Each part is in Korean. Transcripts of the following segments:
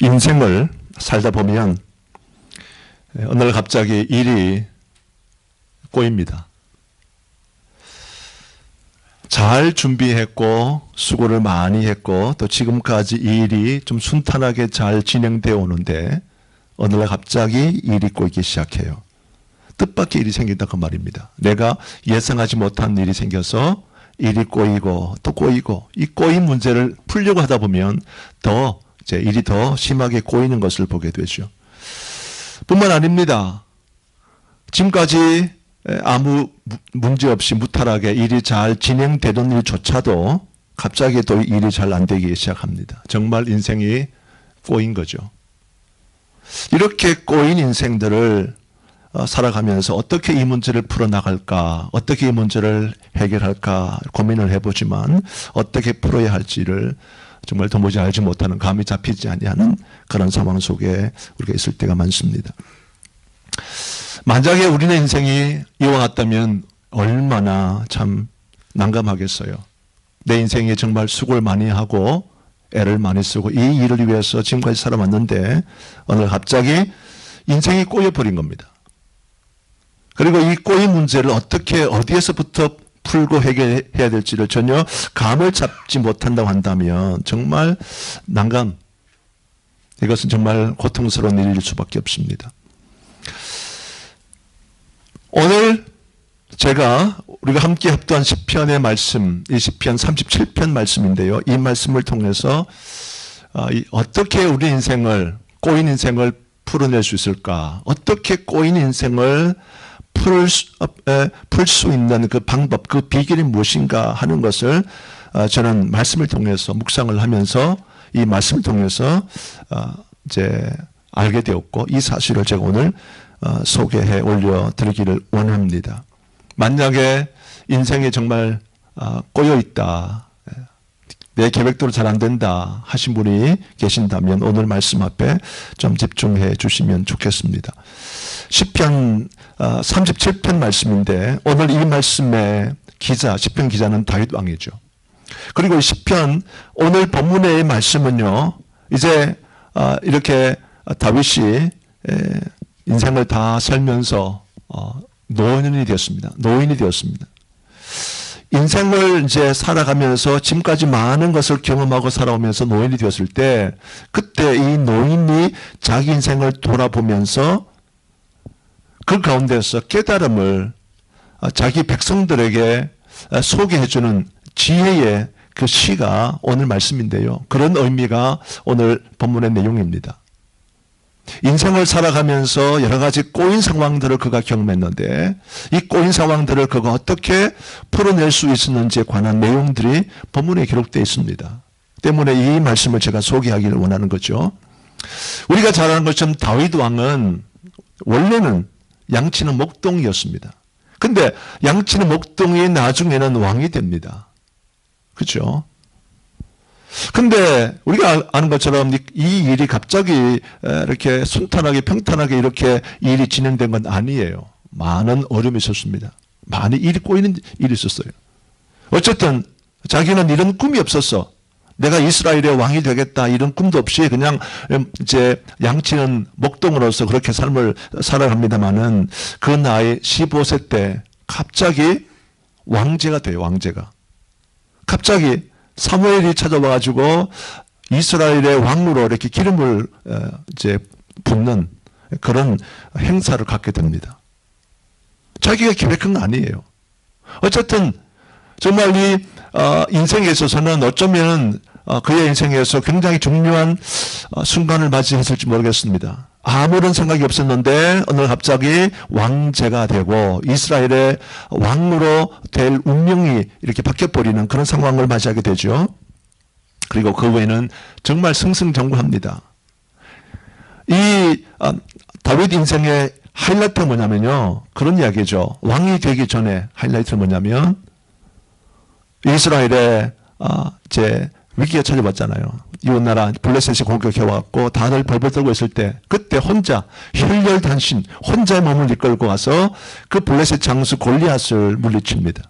인생을 살다 보면 어느 날 갑자기 일이 꼬입니다. 잘 준비했고 수고를 많이 했고 또 지금까지 이 일이 좀 순탄하게 잘 진행되어 오는데 어느 날 갑자기 일이 꼬이기 시작해요. 뜻밖의 일이 생긴다 그 말입니다. 내가 예상하지 못한 일이 생겨서 일이 꼬이고 또 꼬이고 이 꼬인 문제를 풀려고 하다 보면 더 이제 일이 더 심하게 꼬이는 것을 보게 되죠. 뿐만 아닙니다. 지금까지 아무 문제 없이 무탈하게 일이 잘 진행되던 일조차도 갑자기 또 일이 잘 안 되기 시작합니다. 정말 인생이 꼬인 거죠. 이렇게 꼬인 인생들을 살아가면서 어떻게 이 문제를 풀어나갈까, 어떻게 이 문제를 해결할까 고민을 해보지만 어떻게 풀어야 할지를 정말 도무지 알지 못하는, 감이 잡히지 아니하는 그런 상황 속에 우리가 있을 때가 많습니다. 만약에 우리의 인생이 이와 같다면 얼마나 참 난감하겠어요. 내 인생에 정말 수고를 많이 하고 애를 많이 쓰고 이 일을 위해서 지금까지 살아왔는데 오늘 갑자기 인생이 꼬여버린 겁니다. 그리고 이 꼬인 문제를 어떻게 어디에서부터 풀고 해결해야 될지를 전혀 감을 잡지 못한다고 한다면 정말 난감, 이것은 정말 고통스러운 일일 수밖에 없습니다. 오늘 우리가 함께 합독한 시편의 말씀, 이 시편 37편 말씀인데요. 이 말씀을 통해서 어떻게 우리 인생을, 꼬인 인생을 풀어낼 수 있을까? 어떻게 꼬인 인생을 풀 수 있는 그 방법, 그 비결이 무엇인가 하는 것을 저는 말씀을 통해서 묵상을 하면서 이 말씀을 통해서 이제 알게 되었고 이 사실을 제가 오늘 소개해 올려드리기를 원합니다. 만약에 인생이 정말 꼬여 있다, 내 계획대로 잘 안 된다 하신 분이 계신다면 오늘 말씀 앞에 좀 집중해 주시면 좋겠습니다. 시편 37편 말씀인데 오늘 이 말씀의 기자, 시편 기자는 다윗 왕이죠. 그리고 시편 오늘 본문의 말씀은요, 이제 이렇게 다윗이 인생을 다 살면서 노인이 되었습니다. 인생을 이제 살아가면서 지금까지 많은 것을 경험하고 살아오면서 노인이 되었을 때 그때 이 노인이 자기 인생을 돌아보면서 그 가운데서 깨달음을 자기 백성들에게 소개해주는 지혜의 그 시가 오늘 말씀인데요. 그런 의미가 오늘 본문의 내용입니다. 인생을 살아가면서 여러 가지 꼬인 상황들을 그가 경험했는데 이 꼬인 상황들을 그가 어떻게 풀어낼 수 있었는지에 관한 내용들이 본문에 기록되어 있습니다. 때문에 이 말씀을 제가 소개하기를 원하는 거죠. 우리가 잘 아는 것처럼 다윗 왕은 원래는 양치는 목동이었습니다. 근데 양치는 목동이 나중에는 왕이 됩니다. 그렇죠? 근데 우리가 아는 것처럼 이 일이 갑자기 이렇게 순탄하게 평탄하게 이렇게 일이 진행된 건 아니에요. 많은 어려움이 있었습니다. 많이 일이 꼬이는 일이 있었어요. 어쨌든 자기는 이런 꿈이 없었어. 내가 이스라엘의 왕이 되겠다 이런 꿈도 없이 그냥 이제 양치는 목동으로서 그렇게 삶을 살아갑니다마는 그 나이 15세 때 갑자기 왕제가 돼요. 왕제가. 갑자기 사무엘이 찾아와가지고 이스라엘의 왕으로 이렇게 기름을 이제 붓는 그런 행사를 갖게 됩니다. 자기가 계획한 건 아니에요. 어쨌든 정말 이 인생에 있어서는 어쩌면 그의 인생에서 굉장히 중요한 순간을 맞이했을지 모르겠습니다. 아무런 생각이 없었는데 오늘 갑자기 왕제가 되고 이스라엘의 왕으로 될 운명이 이렇게 바뀌어버리는 그런 상황을 맞이하게 되죠. 그리고 그 후에는 정말 승승장구합니다. 이 다윗 인생의 하이라이트가 뭐냐면요. 그런 이야기죠. 왕이 되기 전에 하이라이트는 뭐냐면 이스라엘의 이제 위기가 찾아왔잖아요. 이웃나라 블레셋이 공격해왔고 다들 벌벌 떨고 있을 때 그때 혼자 혈혈단신 혼자의 몸을 이끌고 가서 그 블레셋 장수 골리앗을 물리칩니다.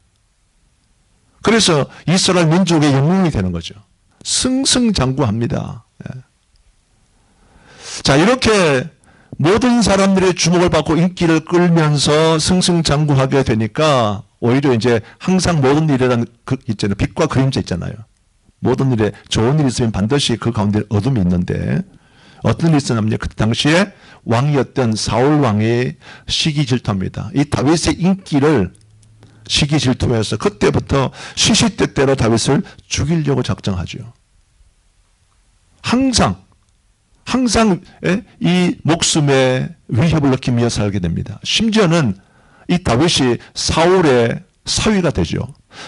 그래서 이스라엘 민족의 영웅이 되는 거죠. 승승장구합니다. 자, 이렇게 모든 사람들의 주목을 받고 인기를 끌면서 승승장구하게 되니까 오히려 이제 항상 모든 일이라는 그 있잖아요. 빛과 그림자 있잖아요. 모든 일에 좋은 일이 있으면 반드시 그 가운데 어둠이 있는데 어떤 일이 있었냐면 그 당시에 왕이었던 사울 왕이 시기 질투합니다. 이 다윗의 인기를 시기 질투해서 그때부터 시시때때로 다윗을 죽이려고 작정하죠. 항상 이 목숨에 위협을 느끼며 살게 됩니다. 심지어는 이 다윗이 사울의 사위가 되죠.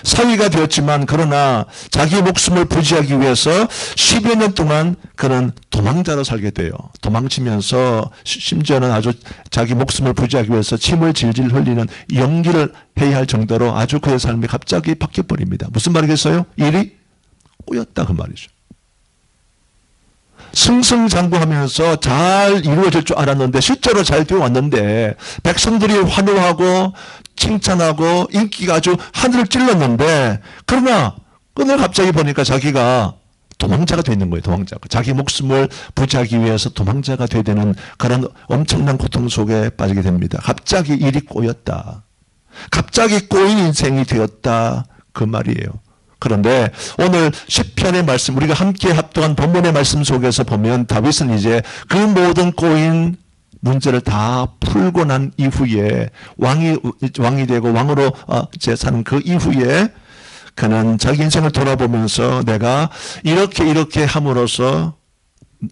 사위가 되었지만 그러나 자기 목숨을 부지하기 위해서 10여 년 동안 그는 도망자로 살게 돼요. 도망치면서 심지어는 아주 자기 목숨을 부지하기 위해서 침을 질질 흘리는 연기를 해야 할 정도로 아주 그의 삶이 갑자기 바뀌어버립니다. 무슨 말이겠어요? 일이 꼬였다 그 말이죠. 승승장구하면서 잘 이루어질 줄 알았는데 실제로 잘 되어 왔는데 백성들이 환호하고 칭찬하고 인기가 아주 하늘을 찔렀는데 그러나 오늘 갑자기 보니까 자기가 도망자가 되어 있는 거예요. 도망자가. 자기 목숨을 부지하기 위해서 도망자가 되어야 되는 그런 엄청난 고통 속에 빠지게 됩니다. 갑자기 일이 꼬였다. 갑자기 꼬인 인생이 되었다. 그 말이에요. 그런데 오늘 시편의 말씀 우리가 함께 합독한 본문의 말씀 속에서 보면 다윗은 이제 그 모든 꼬인 문제를 다 풀고 난 이후에 왕이 되고 왕으로 이제 사는 그 이후에 그는 자기 인생을 돌아보면서 내가 이렇게 함으로써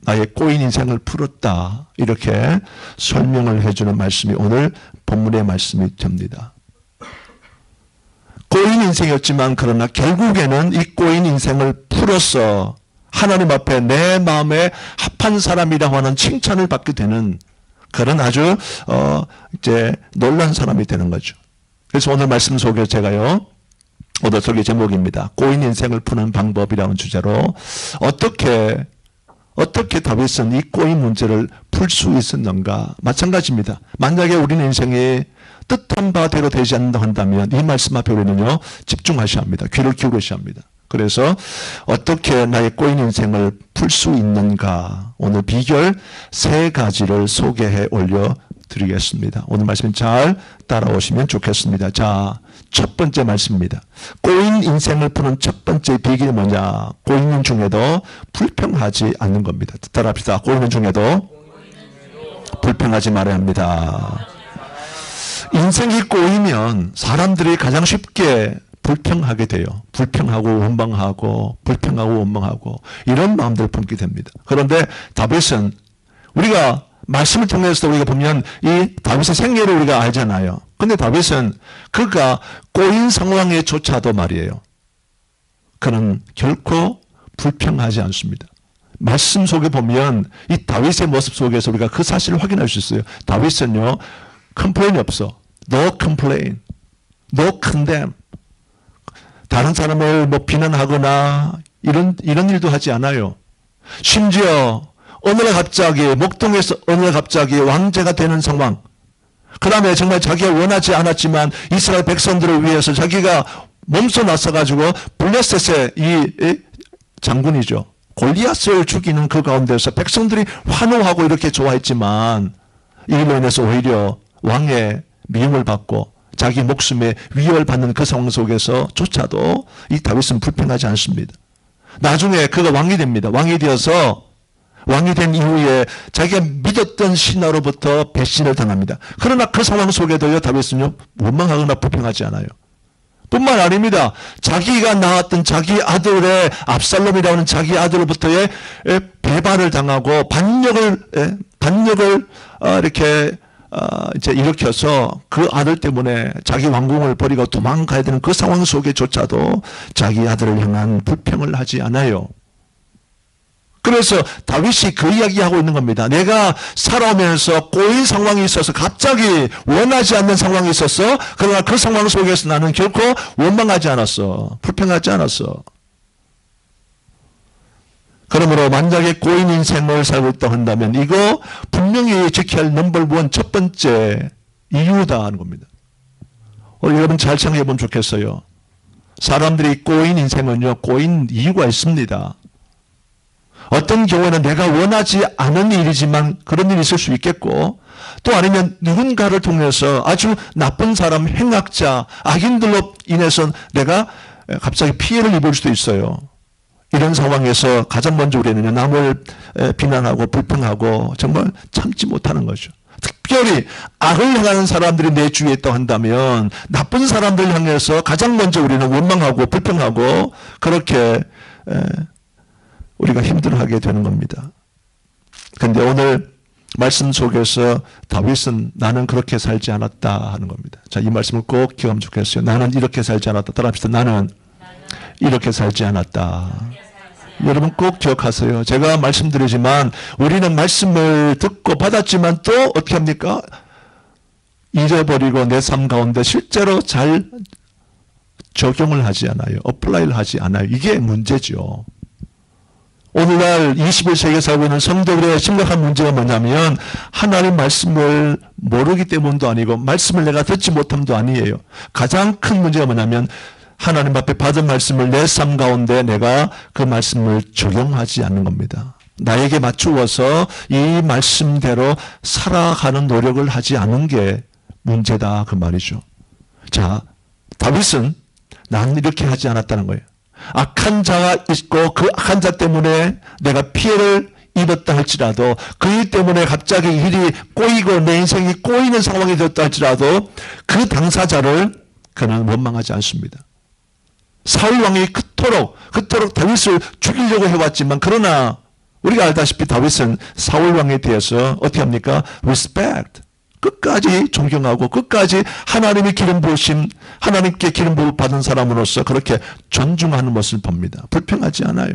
나의 꼬인 인생을 풀었다 이렇게 설명을 해주는 말씀이 오늘 본문의 말씀이 됩니다. 꼬인 인생이었지만 그러나 결국에는 이 꼬인 인생을 풀어서 하나님 앞에 내 마음에 합한 사람이라고 하는 칭찬을 받게 되는 그런 아주 이제 놀란 사람이 되는 거죠. 그래서 오늘 말씀 속에 제가요 오늘 설교 제목입니다. 꼬인 인생을 푸는 방법이라는 주제로 어떻게 다윗은 이 꼬인 문제를 풀 수 있었는가? 마찬가지입니다. 만약에 우리는 인생이 뜻한 바대로 되지 않는다 한다면 이 말씀 앞에 우리는요 집중하셔야 합니다. 귀를 기울이셔야 합니다. 그래서 어떻게 나의 꼬인 인생을 풀 수 있는가 오늘 비결 3가지를 소개해 올려드리겠습니다. 오늘 말씀 잘 따라오시면 좋겠습니다. 자, 첫 번째 말씀입니다. 꼬인 인생을 푸는 첫 번째 비결이 뭐냐? 꼬이는 중에도 불평하지 않는 겁니다. 따라합시다. 꼬이는 중에도 불평하지 말아야 합니다. 인생이 꼬이면 사람들이 가장 쉽게 불평하게 돼요. 불평하고 원망하고 불평하고 원망하고 이런 마음들을 품게 됩니다. 그런데 다윗은 우리가 말씀을 통해서 우리가 보면 이 다윗의 생애를 우리가 알잖아요. 근데 다윗은 그가 꼬인 상황에조차도 말이에요. 그는 결코 불평하지 않습니다. 말씀 속에 보면 이 다윗의 모습 속에서 우리가 그 사실을 확인할 수 있어요. 다윗은요. 컴플레인이 없어. No complain. No condemn. 다른 사람을 비난하거나 이런 일도 하지 않아요. 심지어 어느 날 갑자기 목동에서 어느 날 갑자기 왕제가 되는 상황. 그 다음에 정말 자기가 원하지 않았지만 이스라엘 백성들을 위해서 자기가 몸소 나서가지고 블레셋의 이 장군이죠. 골리앗을 죽이는 그 가운데서 백성들이 환호하고 이렇게 좋아했지만 이로 인해서 오히려 왕의 미움을 받고 자기 목숨에 위협을 받는 그 상황 속에서조차도 이 다윗은 불평하지 않습니다. 나중에 그가 왕이 됩니다. 왕이 되어서 왕이 된 이후에 자기가 믿었던 신하로부터 배신을 당합니다. 그러나 그 상황 속에도요 다윗은요 원망하거나 불평하지 않아요. 뿐만 아닙니다. 자기가 낳았던 자기 아들의 압살롬이라는 자기 아들로부터의 배반을 당하고 반역을 이렇게 이제 일으켜서 그 아들 때문에 자기 왕궁을 버리고 도망가야 되는 그 상황 속에조차도 자기 아들을 향한 불평을 하지 않아요. 그래서 다윗이 그 이야기하고 있는 겁니다. 내가 살아오면서 꼬인 상황이 있어서 갑자기 원하지 않는 상황이 있었어. 그러나 그 상황 속에서 나는 결코 원망하지 않았어. 불평하지 않았어. 그러므로 만약에 꼬인 인생을 살고 있다고 한다면 이거 분명히 지켜야 할 넘버 1 첫 번째 이유다 하는 겁니다. 여러분 잘 생각해 보면 좋겠어요. 사람들이 꼬인 인생은요 꼬인 이유가 있습니다. 어떤 경우에는 내가 원하지 않은 일이지만 그런 일이 있을 수 있겠고, 또 아니면 누군가를 통해서 아주 나쁜 사람, 행악자, 악인들로 인해서 내가 갑자기 피해를 입을 수도 있어요. 이런 상황에서 가장 먼저 우리는 남을 비난하고 불평하고 정말 참지 못하는 거죠. 특별히 악을 행하는 사람들이 내 주위에 있다고 한다면 나쁜 사람들 향해서 가장 먼저 우리는 원망하고 불평하고 그렇게 우리가 힘들어하게 되는 겁니다. 그런데 오늘 말씀 속에서 다윗은 나는 그렇게 살지 않았다 하는 겁니다. 자, 이 말씀을 꼭 기억하면 좋겠어요. 나는 이렇게 살지 않았다. 따라합시다. 나는 이렇게 살지 않았다. 여러분 꼭 기억하세요. 제가 말씀드리지만 우리는 말씀을 듣고 받았지만 또 어떻게 합니까? 잊어버리고 내 삶 가운데 실제로 잘 적용을 하지 않아요. 어플라이를 하지 않아요. 이게 문제죠. 오늘날 21세기에 살고 있는 성도들의 심각한 문제가 뭐냐면 하나님 말씀을 모르기 때문도 아니고 말씀을 내가 듣지 못함도 아니에요. 가장 큰 문제가 뭐냐면 하나님 앞에 받은 말씀을 내 삶 가운데 내가 그 말씀을 적용하지 않는 겁니다. 나에게 맞추어서 이 말씀대로 살아가는 노력을 하지 않은 게 문제다 그 말이죠. 자, 다윗은 나는 이렇게 하지 않았다는 거예요. 악한 자가 있고 그 악한 자 때문에 내가 피해를 입었다 할지라도 그 일 때문에 갑자기 일이 꼬이고 내 인생이 꼬이는 상황이 되었다 할지라도 그 당사자를 그는 원망하지 않습니다. 사울 왕이 그토록 다윗을 죽이려고 해왔지만 그러나 우리가 알다시피 다윗은 사울 왕에 대해서 어떻게 합니까? respect. 끝까지 존경하고 끝까지 하나님의 기름 부으심, 하나님께 기름 부음 받은 사람으로서 그렇게 존중하는 모습을 봅니다. 불평하지 않아요.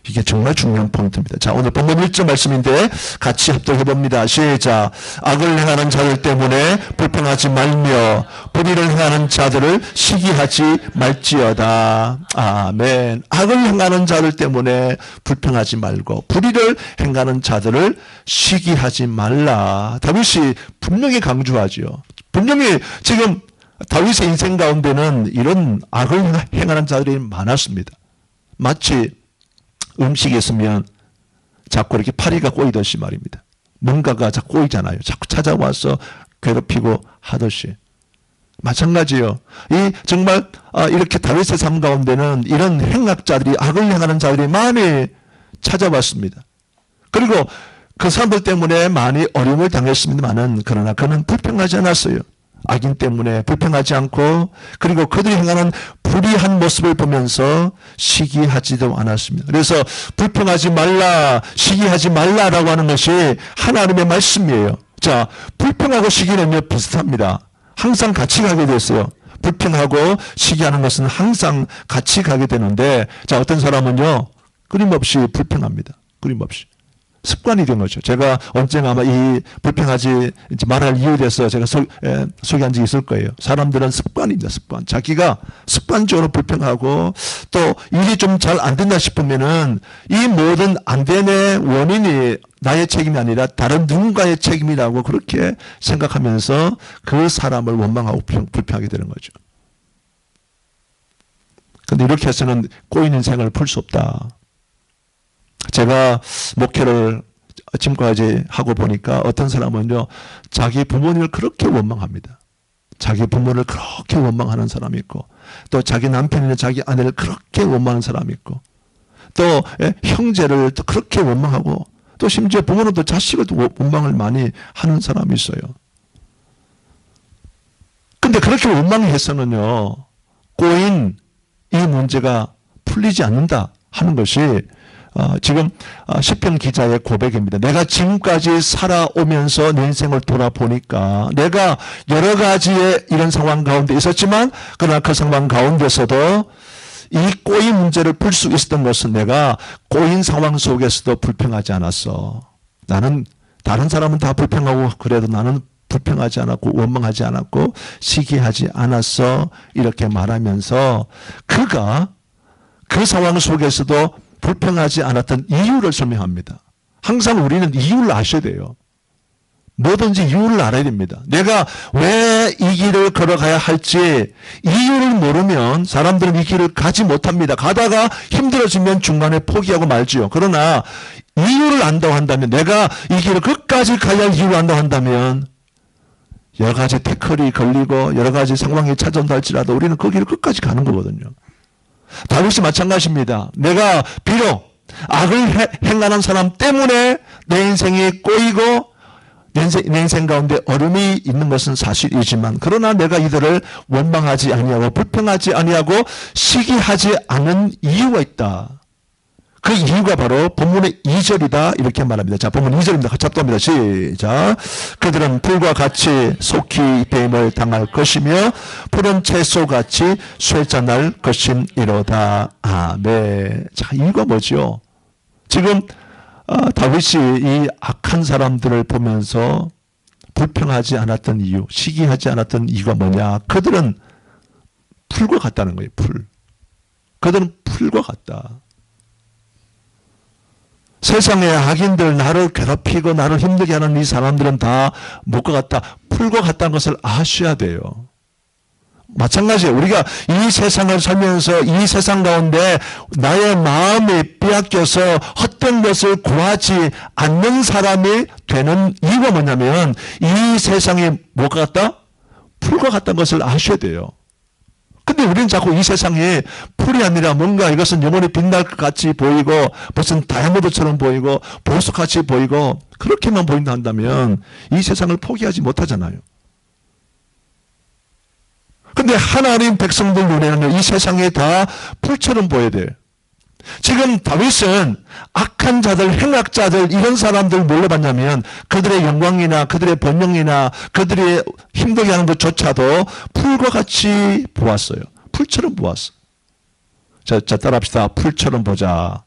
이게 정말 중요한 포인트입니다. 자, 오늘 본문 1절 말씀인데 같이 합독해 봅니다. 시작. 악을 행하는 자들 때문에 불평하지 말며 불의를 행하는 자들을 시기하지 말지어다. 아멘. 악을 행하는 자들 때문에 불평하지 말고 불의를 행하는 자들을 시기하지 말라. 다윗이 분명히 강조하죠. 분명히 지금 다윗의 인생 가운데는 이런 악을 행하는 자들이 많았습니다. 마치 음식이 있으면 자꾸 이렇게 파리가 꼬이듯이 말입니다. 뭔가가 자꾸 꼬이잖아요. 자꾸 찾아와서 괴롭히고 하듯이. 마찬가지예요. 이 정말 이렇게 다윗의 삶 가운데는 이런 행악자들이 악을 행하는 자들이 많이 찾아왔습니다. 그리고 그 사람들 때문에 많이 어려움을 당했습니다만은 그러나 그는 불평하지 않았어요. 악인 때문에 불평하지 않고 그리고 그들이 행하는 불의한 모습을 보면서 시기하지도 않았습니다. 그래서 불평하지 말라, 시기하지 말라라고 하는 것이 하나님의 말씀이에요. 자, 불평하고 시기는요 비슷합니다. 항상 같이 가게 됐어요. 불평하고 시기하는 것은 항상 같이 가게 되는데 자, 어떤 사람은요 끊임없이 불평합니다. 끊임없이. 습관이 된 거죠. 제가 언젠가 아마 이 불평하지 말할 이유에 대해서 제가 소개한 적이 있을 거예요. 사람들은 습관입니다. 습관. 자기가 습관적으로 불평하고 또 일이 좀 잘 안 된다 싶으면은 이 모든 안 된의 원인이 나의 책임이 아니라 다른 누군가의 책임이라고 그렇게 생각하면서 그 사람을 원망하고 불평하게 되는 거죠. 그런데 이렇게 해서는 꼬이는 생활을 풀 수 없다. 제가 목회를 지금까지 하고 보니까 어떤 사람은요 자기 부모님을 그렇게 원망합니다. 자기 부모를 그렇게 원망하는 사람이 있고 또 자기 남편이나 자기 아내를 그렇게 원망하는 사람이 있고 또 형제를 또 그렇게 원망하고 또 심지어 부모는 또 자식을 또 원망을 많이 하는 사람이 있어요. 근데 그렇게 원망해서는요 꼬인 이 문제가 풀리지 않는다 하는 것이 지금 시편 기자의 고백입니다. 내가 지금까지 살아오면서 내 인생을 돌아보니까 내가 여러 가지의 이런 상황 가운데 있었지만 그러나 그 상황 가운데서도 이 꼬인 문제를 풀 수 있었던 것은 내가 꼬인 상황 속에서도 불평하지 않았어. 나는 다른 사람은 다 불평하고 그래도 나는 불평하지 않았고 원망하지 않았고 시기하지 않았어. 이렇게 말하면서 그가 그 상황 속에서도 불평하지 않았던 이유를 설명합니다. 항상 우리는 이유를 아셔야 돼요. 뭐든지 이유를 알아야 됩니다. 내가 왜 이 길을 걸어가야 할지 이유를 모르면 사람들은 이 길을 가지 못합니다. 가다가 힘들어지면 중간에 포기하고 말지요. 그러나 이유를 안다고 한다면, 내가 이 길을 끝까지 가야 할 이유를 안다고 한다면 여러 가지 태클이 걸리고 여러 가지 상황이 찾아온다 할지라도 우리는 그 길을 끝까지 가는 거거든요. 다윗이 마찬가지입니다. 내가 비록 악을 행하는 사람 때문에 내 인생이 꼬이고 내 인생 가운데 어려움이 있는 것은 사실이지만, 그러나 내가 이들을 원망하지 아니하고 불평하지 아니하고 시기하지 않은 이유가 있다. 그 이유가 바로 본문의 2절이다 이렇게 말합니다. 자, 본문 2절입니다. 같이 합독합니다. 시작. 그들은 풀과 같이 속히 배임을 당할 것이며 푸른 채소같이 쇠잔할 것임이로다. 아멘. 자, 이유가 뭐죠? 지금 다윗이 이 악한 사람들을 보면서 불평하지 않았던 이유, 시기하지 않았던 이유가 뭐냐? 그들은 풀과 같다는 거예요. 풀. 그들은 풀과 같다. 세상의 악인들, 나를 괴롭히고 나를 힘들게 하는 이 사람들은 다 뭐가 같다? 풀과 같다는 것을 아셔야 돼요. 마찬가지예요. 우리가 이 세상을 살면서 이 세상 가운데 나의 마음이 빼앗겨서 헛된 것을 구하지 않는 사람이 되는 이유가 뭐냐면, 이 세상이 뭐가 같다? 풀과 같다는 것을 아셔야 돼요. 근데 우리는 자꾸 이 세상이 풀이 아니라 뭔가 이것은 영원히 빛날 것 같이 보이고 무슨 다이아몬드처럼 보이고 보석같이 보이고 그렇게만 보인다 한다면 이 세상을 포기하지 못하잖아요. 근데 하나님 백성들 눈에는 이 세상이 다 풀처럼 보여야 돼요. 지금 다윗은 악한 자들, 행악자들, 이런 사람들 뭘로 봤냐면 그들의 영광이나 그들의 번영이나 그들의 힘들게 하는 것조차도 풀과 같이 보았어요. 풀처럼 보았어. 자, 따라합시다. 풀처럼 보자.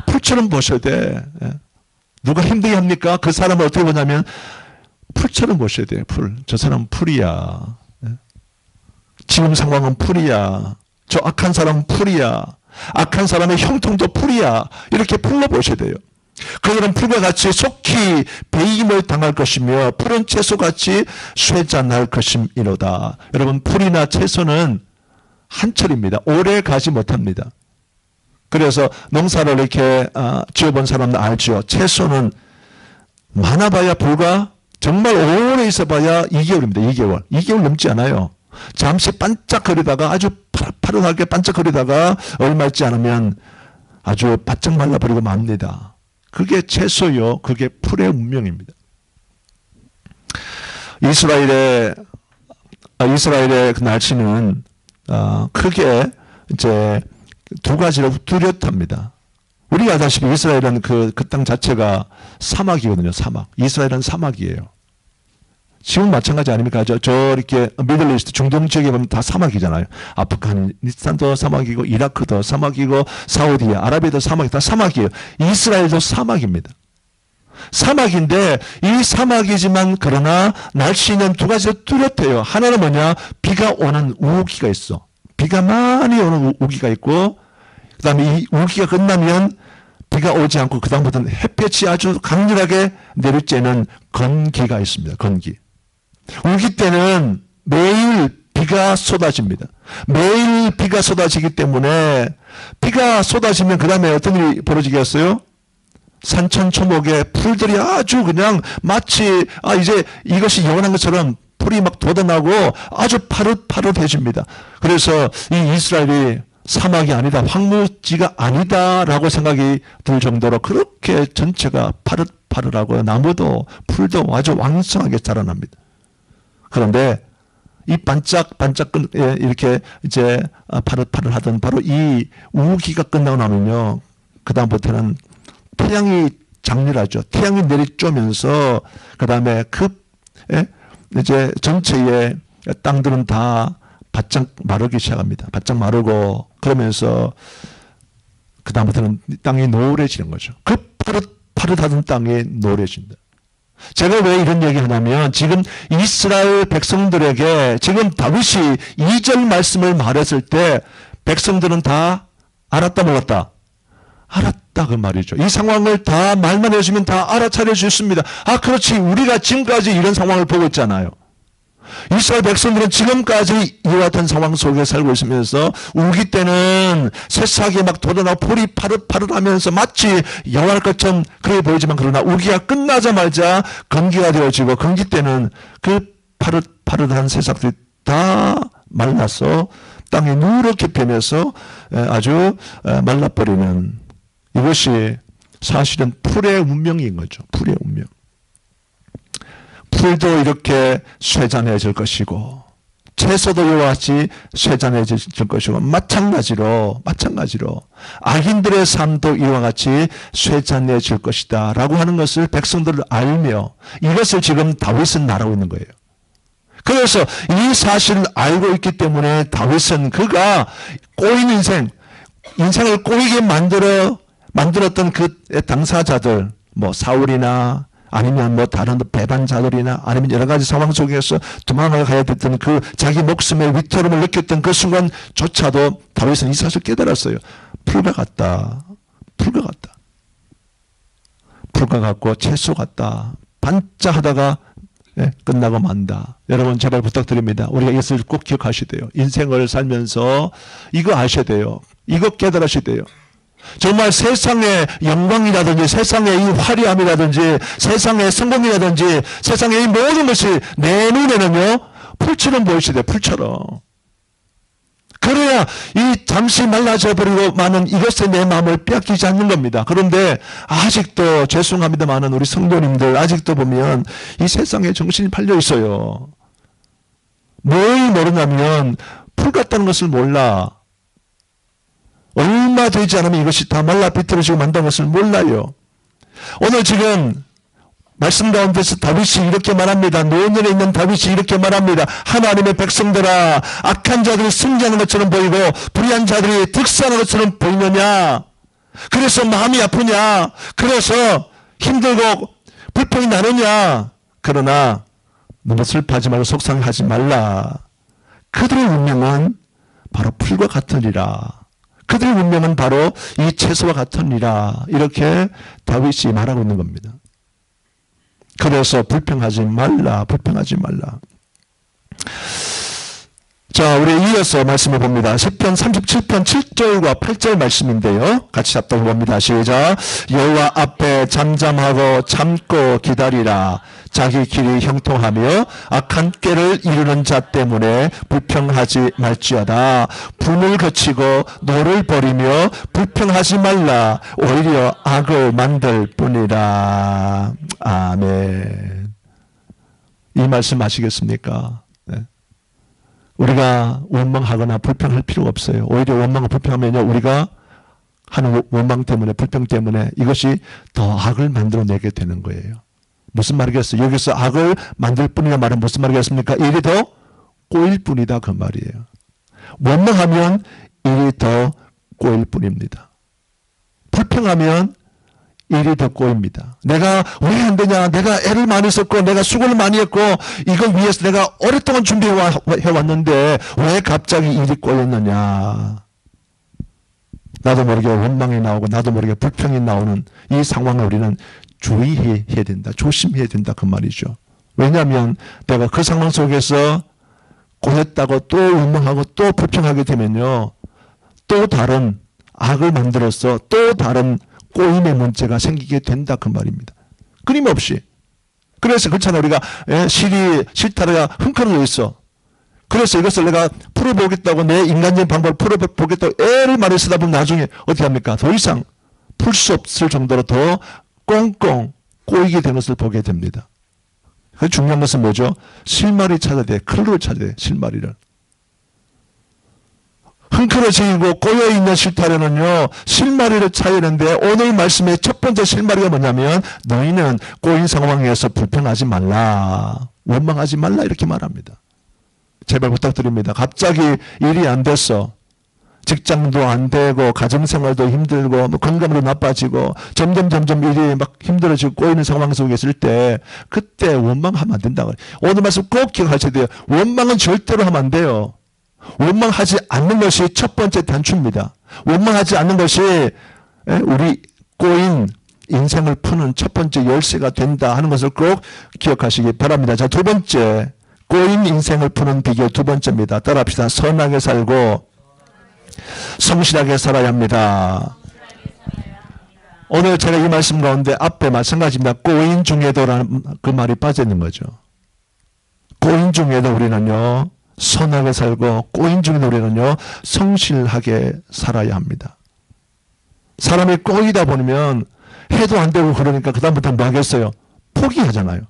풀처럼 보셔야 돼. 누가 힘들게 합니까? 그 사람을 어떻게 보냐면 풀처럼 보셔야 돼요. 풀. 저 사람은 풀이야. 지금 상황은 풀이야. 저 악한 사람은 풀이야. 악한 사람의 형통도 풀이야. 이렇게 풀로 보셔야 돼요. 그들은 풀과 같이 속히 배임을 당할 것이며 푸른 채소같이 쇠잔할 것임이로다. 여러분, 풀이나 채소는 한철입니다. 오래 가지 못합니다. 그래서 농사를 이렇게 지어본 사람은 알죠. 채소는 많아봐야 불과 정말 오래 있어봐야 2개월입니다. 2개월. 2개월 넘지 않아요. 잠시 반짝거리다가 아주 파릇파릇하게 반짝거리다가 얼마 있지 않으면 아주 바짝 말라버리고 맙니다. 그게 채소요. 그게 풀의 운명입니다. 이스라엘의 그 날씨는 크게 이제 두 가지로 뚜렷합니다. 우리가 아다시피 이스라엘은 그 땅 자체가 사막이거든요. 사막. 이스라엘은 사막이에요. 지금 마찬가지 아닙니까? 저 이렇게 미들리스트 중동 지역에 보면 다 사막이잖아요. 아프가니스탄도 사막이고 이라크도 사막이고 사우디아, 아라비아도 사막이 다 사막이에요. 이스라엘도 사막입니다. 사막인데 이 사막이지만 그러나 날씨는 두 가지로 뚜렷해요. 하나는 뭐냐? 비가 오는 우기가 있어. 비가 많이 오는 우기가 있고 그 다음에 이 우기가 끝나면 비가 오지 않고 그 다음부터는 햇볕이 아주 강렬하게 내릴 때는 건기가 있습니다. 건기. 우기 때는 매일 비가 쏟아집니다. 매일 비가 쏟아지기 때문에 비가 쏟아지면 그 다음에 어떤 일이 벌어지겠어요? 산천초목에 풀들이 아주 그냥 마치 이제 이것이 영원한 것처럼 풀이 막 돋아나고 아주 파릇파릇해집니다. 그래서 이 이스라엘이 사막이 아니다, 황무지가 아니다라고 생각이 들 정도로 그렇게 전체가 파릇파릇하고 나무도 풀도 아주 왕성하게 자라납니다. 그런데 이 반짝반짝 이렇게 이제 파릇파릇하던 바로 이 우기가 끝나고 나면요, 그 다음부터는 태양이 장렬하죠. 태양이 내리쬐면서 그 다음에 이제 전체의 땅들은 다 바짝 마르기 시작합니다. 바짝 마르고 그러면서 그 다음부터는 땅이 노래지는 거죠. 그 파릇파릇하던 땅이 노래진다. 제가 왜 이런 얘기 하냐면 지금 이스라엘 백성들에게 지금 다윗이 2절 말씀을 말했을 때 백성들은 다 알았다 몰랐다? 알았다 그 말이죠. 이 상황을 다 말만 해주면 다 알아차릴 수 있습니다. 아 그렇지, 우리가 지금까지 이런 상황을 보고 있잖아요. 이스라엘 백성들은 지금까지 이와 같은 상황 속에 살고 있으면서 우기 때는 새싹이 막 돋아나고 풀이 파릇파릇하면서 마치 영화할 것처럼 그래 보이지만, 그러나 우기가 끝나자마자 건기가 되어지고, 건기 때는 그 파릇파릇한 새싹들이 다 말라서 땅에 누렇게 변해서 아주 말라버리는, 이것이 사실은 풀의 운명인 거죠. 풀의 운명. 풀도 이렇게 쇠잔해질 것이고 채소도 이와 같이 쇠잔해질 것이고, 마찬가지로 악인들의 삶도 이와 같이 쇠잔해질 것이다 라고 하는 것을 백성들을 알며 이것을 지금 다윗은 말하고 있는 거예요. 그래서 이 사실을 알고 있기 때문에 다윗은 그가 꼬인 인생을 꼬이게 만들었던 그 당사자들, 뭐 사울이나 아니면 뭐 다른 배반자들이나 아니면 여러 가지 상황 속에서 도망을 가야 됐던 그 자기 목숨의 위태로움을 느꼈던 그 순간조차도 다윗은 이 사실을 깨달았어요. 풀과 같다. 풀과 같고 채소 같다. 반짝하다가 끝나고 만다. 여러분 제발 부탁드립니다. 우리가 이것을 꼭 기억하셔야 돼요. 인생을 살면서 이거 아셔야 돼요. 이거 깨달으셔야 돼요. 정말 세상의 영광이라든지 세상의 이 화려함이라든지 세상의 성공이라든지 세상의 이 모든 것이 내 눈에는요 풀처럼 보이셔야 돼요. 풀처럼. 그래야 이 잠시 말라져 버리고 많은 이것에 내 마음을 빼앗기지 않는 겁니다. 그런데 아직도 죄송합니다만은 우리 성도님들 아직도 보면 이 세상에 정신이 팔려 있어요. 뭘 모르냐면 풀 같다는 것을 몰라. 얼마 되지 않으면 이것이 다 말라 비틀어지고 만다는 것을 몰라요. 오늘 지금 말씀 가운데서 다윗이 이렇게 말합니다. 노년에 있는 다윗이 이렇게 말합니다. 하나님의 백성들아, 악한 자들이 승리하는 것처럼 보이고 불의한 자들이 득세하는 것처럼 보이느냐? 그래서 마음이 아프냐? 그래서 힘들고 불평이 나느냐? 그러나 너무 슬퍼하지 말고 속상하지 말라. 그들의 운명은 바로 풀과 같으리라. 그들의 운명은 바로 이 채소와 같으니라. 이렇게 다윗이 말하고 있는 겁니다. 그래서 불평하지 말라. 자, 우리 이어서 말씀을 봅니다. 시편 37편 7절과 8절 말씀인데요. 같이 잡다고 봅니다. 시작. 여호와 앞에 잠잠하고 참고 기다리라. 자기 길이 형통하며 악한 꾀를 이루는 자 때문에 불평하지 말지어다. 분을 거치고 노를 버리며 불평하지 말라. 오히려 악을 만들 뿐이라. 아멘. 이 말씀 아시겠습니까? 네. 우리가 원망하거나 불평할 필요가 없어요. 오히려 원망과 불평하면요, 우리가 하는 원망 때문에, 불평 때문에 이것이 더 악을 만들어내게 되는 거예요. 무슨 말이겠어요? 여기서 악을 만들 뿐이라 말은 무슨 말이겠습니까? 일이 더 꼬일 뿐이다 그 말이에요. 원망하면 일이 더 꼬일 뿐입니다. 불평하면 일이 더 꼬입니다. 내가 왜 안 되냐? 내가 애를 많이 썼고 내가 수고를 많이 했고 이걸 위해서 내가 오랫동안 준비해왔는데 왜 갑자기 일이 꼬였느냐? 나도 모르게 원망이 나오고 나도 모르게 불평이 나오는 이 상황을 우리는 주의해야 된다. 조심해야 된다 그 말이죠. 왜냐하면 내가 그 상황 속에서 고했다고 또 원망하고 또 불평하게 되면요, 또 다른 악을 만들어서 또 다른 꼬임의 문제가 생기게 된다 그 말입니다. 끊임없이. 그래서 그렇잖아요. 우리가 실타래가 흥건해져 있어. 그래서 이것을 내가 풀어보겠다고 내 인간적인 방법을 풀어보겠다고 애를 많이 쓰다 보면 나중에 어떻게 합니까? 더 이상 풀 수 없을 정도로 더 꽁꽁 꼬이게 되는 것을 보게 됩니다. 그래서 중요한 것은 뭐죠? 실마리 찾아야 돼. 클루를 찾아야 돼. 실마리를. 흥크러지고 꼬여있는 실타래는요, 실마리를 찾아야 되는데 오늘 말씀의 첫 번째 실마리가 뭐냐면 너희는 꼬인 상황에서 불평하지 말라. 원망하지 말라 이렇게 말합니다. 제발 부탁드립니다. 갑자기 일이 안 됐어. 직장도 안 되고 가정생활도 힘들고 뭐 건강도 나빠지고 점점 일이 막 힘들어지고 꼬이는 상황 속에 있을 때 그때 원망하면 안 된다고. 오늘 말씀 꼭 기억하셔야 돼요. 원망은 절대로 하면 안 돼요. 원망하지 않는 것이 첫 번째 단추입니다. 원망하지 않는 것이 우리 꼬인 인생을 푸는 첫 번째 열쇠가 된다 하는 것을 꼭 기억하시기 바랍니다. 자, 두 번째, 꼬인 인생을 푸는 비결 두 번째입니다. 따라합시다. 선하게 살고 성실하게 살아야 합니다. 오늘 제가 이 말씀 가운데 앞에 마찬가지입니다. 꼬인 중에도라는 그 말이 빠져 있는 거죠. 꼬인 중에도 우리는요, 선하게 살고 꼬인 중에도 우리는요, 성실하게 살아야 합니다. 사람이 꼬이다 보면 해도 안 되고 그러니까 그다음부터 뭐 하겠어요? 포기하잖아요.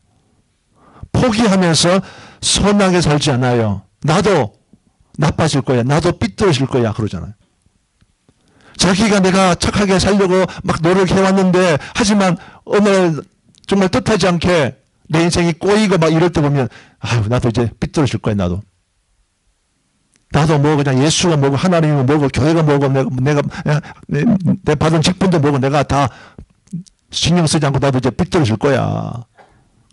포기하면서 선하게 살지 않아요. 나도 나빠질 거야. 나도 삐뚤어질 거야. 그러잖아요. 자기가 내가 착하게 살려고 막 노력해왔는데 하지만 어느 정말 뜻하지 않게 내 인생이 꼬이고 막 이럴 때 보면 아유 나도 이제 삐뚤어질 거야. 나도 뭐 그냥 예수가 뭐고 하나님이 뭐고 교회가 뭐고 내가 내 받은 직분도 뭐고 내가 다 신경 쓰지 않고 나도 이제 삐뚤어질 거야.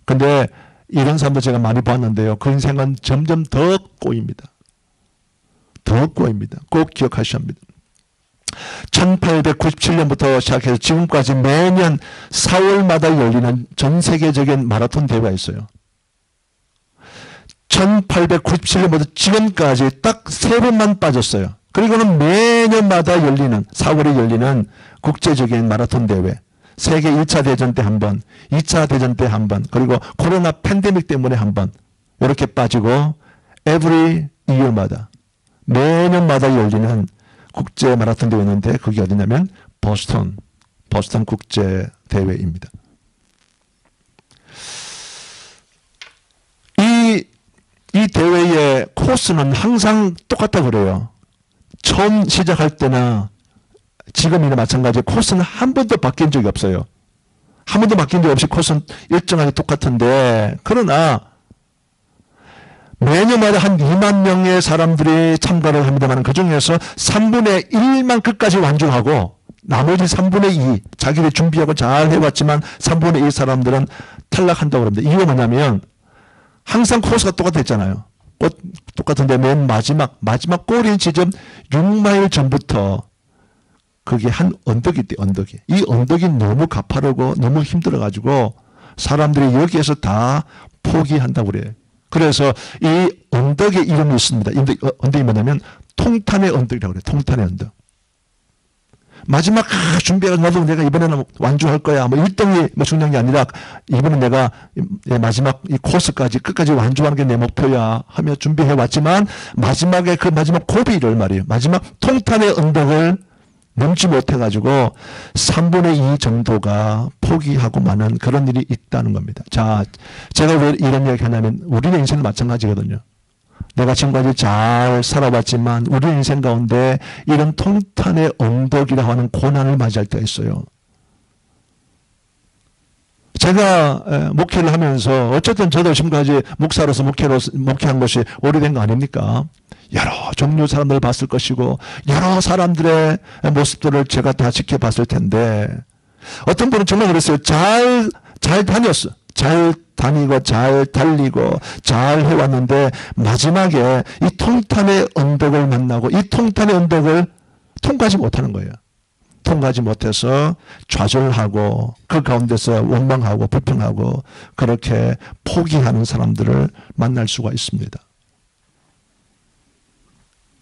근데 이런 사람도 제가 많이 봤는데요. 그 인생은 점점 더 꼬입니다. 더 꼬입니다. 꼭 기억하셔야 합니다. 1897년부터 시작해서 지금까지 매년 4월마다 열리는 전 세계적인 마라톤 대회가 있어요. 1897년부터 지금까지 딱 3번만 빠졌어요. 그리고는 매년마다 열리는 4월에 열리는 국제적인 마라톤 대회. 세계 1차 대전 때 한 번, 2차 대전 때 한 번, 그리고 코로나 팬데믹 때문에 한 번 이렇게 빠지고 every year마다 매년마다 열리는 국제 마라톤 대회였는데 그게 어디냐면 보스턴 국제 대회입니다. 이 대회의 코스는 항상 똑같다 그래요. 처음 시작할 때나 지금이나 마찬가지 코스는 한 번도 바뀐 적이 없어요. 한 번도 바뀐 적 없이 코스는 일정하게 똑같은데 그러나 매년마다 한 2만 명의 사람들이 참가를 합니다만 그중에서 3분의 1만 끝까지 완주하고 나머지 3분의 2 자기들이 준비하고 잘 해왔지만 3분의 1 사람들은 탈락한다고 합니다. 이유가 뭐냐면 항상 코스가 똑같았잖아요. 똑같은데 맨 마지막 골인 지점 6마일 전부터 그게 한 언덕이 있대. 언덕이. 이 언덕이 너무 가파르고 너무 힘들어가지고 사람들이 여기에서 다 포기한다고 그래요. 그래서 이 언덕의 이름이 있습니다. 언덕이 뭐냐면 통탄의 언덕이라고 그래요. 통탄의 언덕. 마지막 준비해서 나도 내가 이번에는 완주할 거야. 뭐 1등이 뭐 중요한 게 아니라 이번에 내가 마지막 이 코스까지 끝까지 완주하는 게 내 목표야 하며 준비해 왔지만 마지막에 그 마지막 고비를 말이에요. 마지막 통탄의 언덕을 넘지 못해가지고 3분의 2 정도가 포기하고 마는 그런 일이 있다는 겁니다. 자, 제가 왜 이런 이야기 하냐면 우리의 인생도 마찬가지거든요. 내가 지금까지 잘 살아왔지만 우리 인생 가운데 이런 통탄의 언덕이라고 하는 고난을 맞이할 때가 있어요. 제가 목회를 하면서 어쨌든 저도 지금까지 목사로서 목회한 것이 오래된 거 아닙니까? 여러 종류 사람들을 봤을 것이고 여러 사람들의 모습들을 제가 다 지켜봤을 텐데 어떤 분은 정말 그랬어요. 잘 다녔어. 잘 다니고 잘 달리고 잘 해왔는데 마지막에 이 통탄의 언덕을 만나고 이 통탄의 언덕을 통과하지 못하는 거예요. 통과하지 못해서 좌절하고 그 가운데서 원망하고 불평하고 그렇게 포기하는 사람들을 만날 수가 있습니다.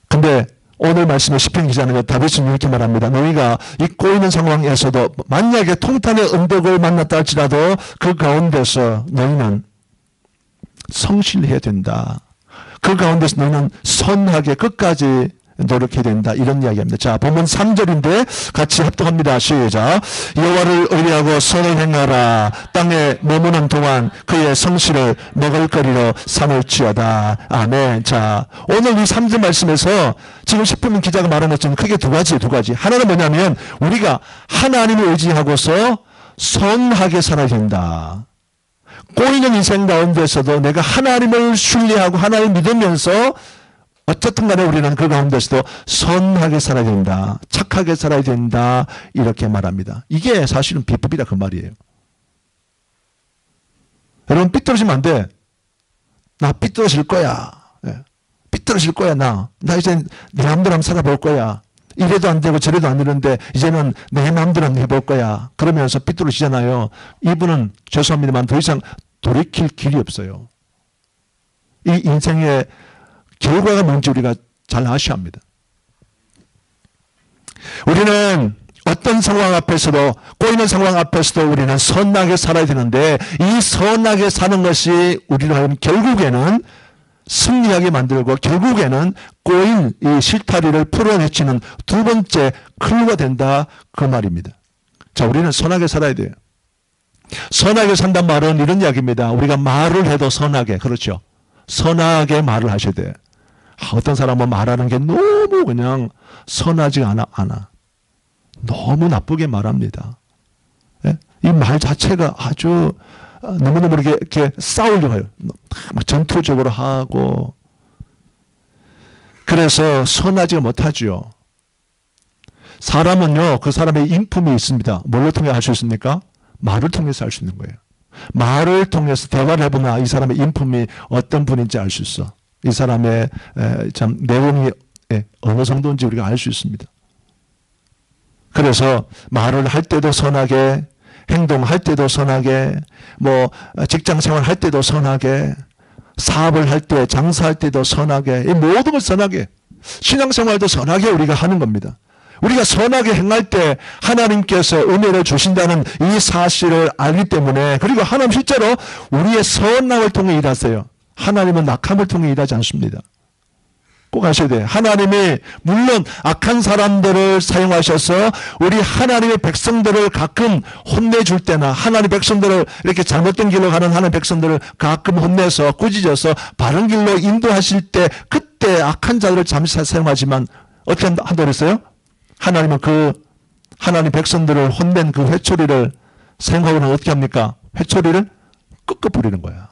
근데 오늘 말씀에 시편 기자는 다윗은 이렇게 말합니다. 너희가 이 꼬이는 상황에서도 만약에 통탄의 언덕을 만났다 할지라도 그 가운데서 너희는 성실해야 된다. 그 가운데서 너희는 선하게 끝까지 노력해야 된다. 이런 이야기입니다. 자, 본문 3절인데 같이 합독합니다. 시작. 여호와를 의뢰하고 선을 행하라. 땅에 머무는 동안 그의 성실을 먹을거리로 삼을지어다. 아멘. 자, 오늘 이 3절 말씀에서 지금 시편 기자가 말한 것처럼 크게 두 가지. 하나는 뭐냐면 우리가 하나님을 의지하고서 선하게 살아야 된다. 꼬이는 인생 가운데서도 내가 하나님을 신뢰하고 하나님을 믿으면서 어쨌든 간에 우리는 그 가운데서도 선하게 살아야 된다. 착하게 살아야 된다. 이렇게 말합니다. 이게 사실은 비법이다 그 말이에요. 여러분 삐뚤어지면 안 돼. 나 삐뚤어질 거야. 삐뚤어질 거야 나 이제 내 마음대로 한번 살아볼 거야. 이래도 안 되고 저래도 안 되는데 이제는 내 마음대로 한번 해볼 거야. 그러면서 삐뚤어지잖아요. 이분은 죄송합니다만 더 이상 돌이킬 길이 없어요. 이 인생의 결과가 뭔지 우리가 잘 아셔야 합니다. 우리는 어떤 상황 앞에서도, 꼬이는 상황 앞에서도 우리는 선하게 살아야 되는데, 이 선하게 사는 것이 우리를 하여금 결국에는 승리하게 만들고 결국에는 꼬인 이 실타리를 풀어내치는 두 번째 클루가 된다, 그 말입니다. 자, 우리는 선하게 살아야 돼요. 선하게 산단 말은 이런 이야기입니다. 우리가 말을 해도 선하게, 그렇죠. 선하게 말을 하셔야 돼요. 어떤 사람은 말하는 게 너무 그냥 선하지 않아. 너무 나쁘게 말합니다. 예? 이 말 자체가 아주 너무너무 이렇게 싸우려고 해요. 막 전투적으로 하고. 그래서 선하지가 못하죠. 사람은요, 그 사람의 인품이 있습니다. 뭘로 통해 할 수 있습니까? 말을 통해서 할 수 있는 거예요. 말을 통해서 대화를 해보면 이 사람의 인품이 어떤 분인지 알 수 있어. 이 사람의 참 내용이 어느 정도인지 우리가 알 수 있습니다. 그래서 말을 할 때도 선하게, 행동할 때도 선하게, 뭐 직장 생활 할 때도 선하게, 사업을 할 때, 장사할 때도 선하게, 이 모든 걸 선하게, 신앙생활도 선하게 우리가 하는 겁니다. 우리가 선하게 행할 때 하나님께서 은혜를 주신다는 이 사실을 알기 때문에, 그리고 하나님 실제로 우리의 선함을 통해 일하세요. 하나님은 악함을 통해 일하지 않습니다. 꼭 아셔야 돼요. 하나님이 물론 악한 사람들을 사용하셔서 우리 하나님의 백성들을 가끔 혼내줄 때나, 하나님의 백성들을 이렇게 잘못된 길로 가는 하나님의 백성들을 가끔 혼내서 꾸짖어서 바른 길로 인도하실 때, 그때 악한 자들을 잠시 사용하지만 어떻게 한다고 그랬어요? 하나님은 그 하나님 백성들을 혼낸 그 회초리를 사용하고는 어떻게 합니까? 회초리를 끄끄 뿌리는 거야.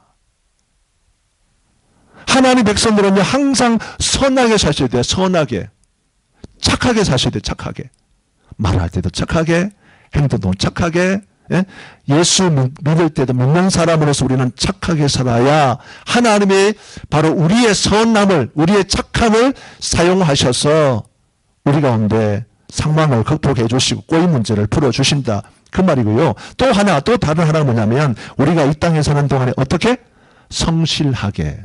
하나님 백성들은요, 항상 선하게 사셔야 돼요. 선하게. 착하게 사셔야 돼요. 착하게. 말할 때도 착하게, 행동도 착하게, 예? 예수 믿을 때도 믿는 사람으로서 우리는 착하게 살아야 하나님이 바로 우리의 선함을, 우리의 착함을 사용하셔서 우리 가운데 상황을 극복해 주시고 꼬인 문제를 풀어주신다, 그 말이고요. 또 다른 하나가 뭐냐면, 우리가 이 땅에 사는 동안에 어떻게? 성실하게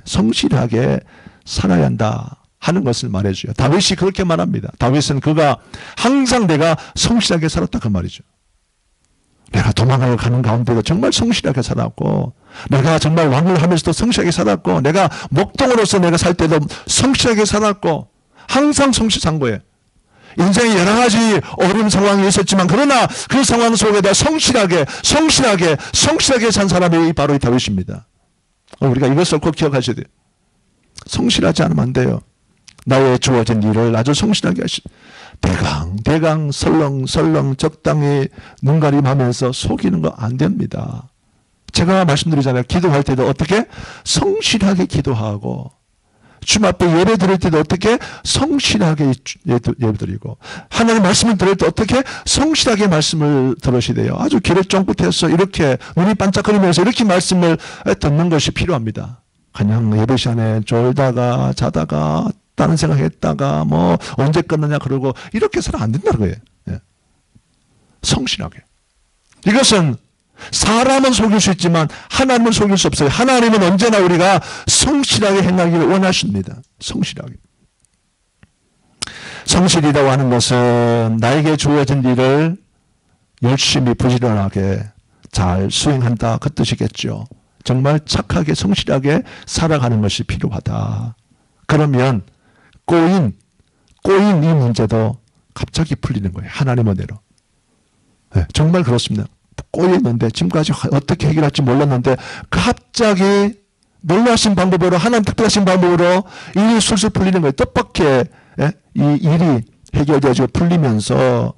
살아야 한다 하는 것을 말해줘요. 다윗이 그렇게 말합니다. 다윗은 그가 항상 내가 성실하게 살았다, 그 말이죠. 내가 도망을 가는 가운데도 정말 성실하게 살았고, 내가 정말 왕을 하면서도 성실하게 살았고, 내가 목동으로서 내가 살 때도 성실하게 살았고, 항상 성실한 거예요. 인생에 여러 가지 어려운 상황이 있었지만, 그러나 그 상황 속에다 성실하게 산 사람이 바로 이 다윗입니다. 우리가 이것을 꼭 기억하셔야 돼요. 성실하지 않으면 안 돼요. 나의 주어진 일을 아주 성실하게 하시. 대강 설렁 적당히 눈가림하면서 속이는 거 안 됩니다. 제가 말씀드리잖아요. 기도할 때도 어떻게? 성실하게 기도하고, 주님 앞에 예배 드릴 때도 어떻게? 성실하게 예배 드리고, 하나님 말씀을 들을 때 어떻게? 성실하게 말씀을 들으셔야 돼요. 아주 귀를 쫑긋해서 이렇게 눈이 반짝거리면서 이렇게 말씀을 듣는 것이 필요합니다. 그냥 예배 시간에 졸다가 자다가 다른 생각했다가 뭐 언제 끝나냐 그러고 이렇게 해서는 안 된다는 거예요. 예. 성실하게. 이것은 사람은 속일 수 있지만 하나님은 속일 수 없어요. 하나님은 언제나 우리가 성실하게 행하기를 원하십니다. 성실하게. 성실이라고 하는 것은 나에게 주어진 일을 열심히 부지런하게 잘 수행한다, 그 뜻이겠죠. 정말 착하게 성실하게 살아가는 것이 필요하다. 그러면 꼬인 이 문제도 갑자기 풀리는 거예요. 하나님의 은혜로. 네, 정말 그렇습니다. 꼬였는데 지금까지 어떻게 해결할지 몰랐는데 갑자기 놀라신 방법으로, 하나님 특별하신 방법으로 일이 술술 풀리는 거예요. 뜻밖의 이 일이 해결되어지고 풀리면서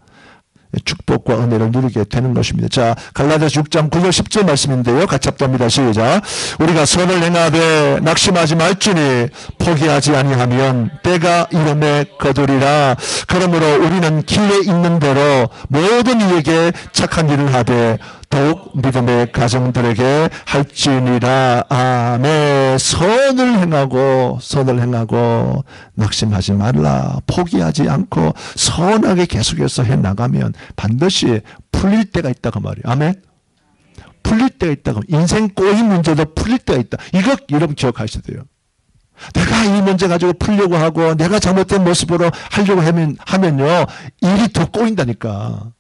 축복과 은혜를 누리게 되는 것입니다. 자, 갈라디아서 6장 9절 10절 말씀인데요. 같이 합독합니다. 시작. 우리가 선을 행하되 낙심하지 말지니 포기하지 아니하면 때가 이름에 거두리라. 그러므로 우리는 길에 있는 대로 모든 이에게 착한 일을 하되 더욱 믿음의 가정들에게 할지니라. 아멘. 선을 행하고 낙심하지 말라. 포기하지 않고 선하게 계속해서 해나가면 반드시 풀릴 때가 있다고 말이에요. 아멘. 풀릴 때가 있다고. 인생 꼬인 문제도 풀릴 때가 있다. 이거 여러분 기억하셔야 돼요. 내가 이 문제 가지고 풀려고 하고 내가 잘못된 모습으로 하려고 하면요, 일이 더 꼬인다니까.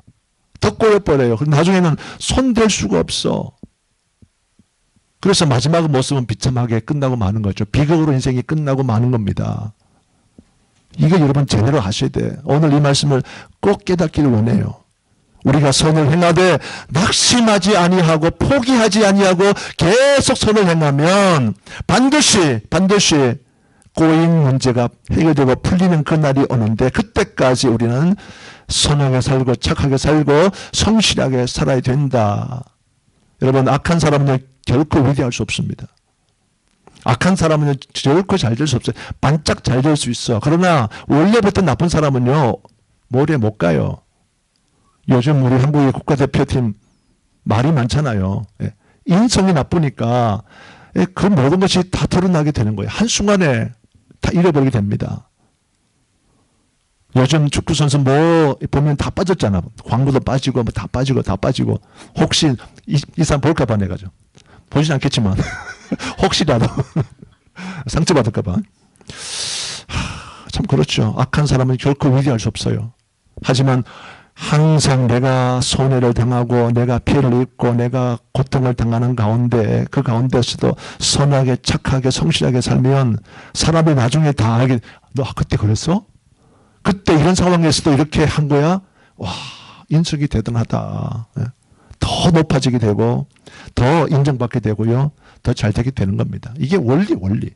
더 꼬여버려요. 그럼 나중에는 손댈 수가 없어. 그래서 마지막 모습은 비참하게 끝나고 마는 거죠. 비극으로 인생이 끝나고 마는 겁니다. 이거 여러분 제대로 하셔야 돼. 오늘 이 말씀을 꼭 깨닫기를 원해요. 우리가 선을 행하되 낙심하지 아니하고 포기하지 아니하고 계속 선을 행하면 반드시 꼬인 문제가 해결되고 풀리는 그날이 오는데, 그때까지 우리는 선하게 살고 착하게 살고 성실하게 살아야 된다. 여러분, 악한 사람은 결코 위대할 수 없습니다. 악한 사람은 결코 잘 될 수 없어요. 반짝 잘 될 수 있어. 그러나 원래부터 나쁜 사람은요, 오래 못 가요. 요즘 우리 한국의 국가대표팀 말이 많잖아요. 인성이 나쁘니까 그 모든 것이 다 드러나게 되는 거예요. 한순간에 다 잃어버리게 됩니다. 요즘 축구선수 뭐 보면 다 빠졌잖아. 광고도 빠지고 뭐 다 빠지고 혹시 이 사람 볼까봐 내가 좀 보진 않겠지만 혹시라도 상처받을까봐. 참 그렇죠. 악한 사람은 결코 위대할 수 없어요. 하지만 항상 내가 손해를 당하고 내가 피해를 입고 내가 고통을 당하는 가운데, 그 가운데서도 선하게 착하게 성실하게 살면 사람이 나중에 다 알게, 너 그때 그랬어? 그때 이런 상황에서도 이렇게 한 거야? 와, 인성이 대단하다. 더 높아지게 되고 더 인정받게 되고요, 더 잘 되게 되는 겁니다. 이게 원리.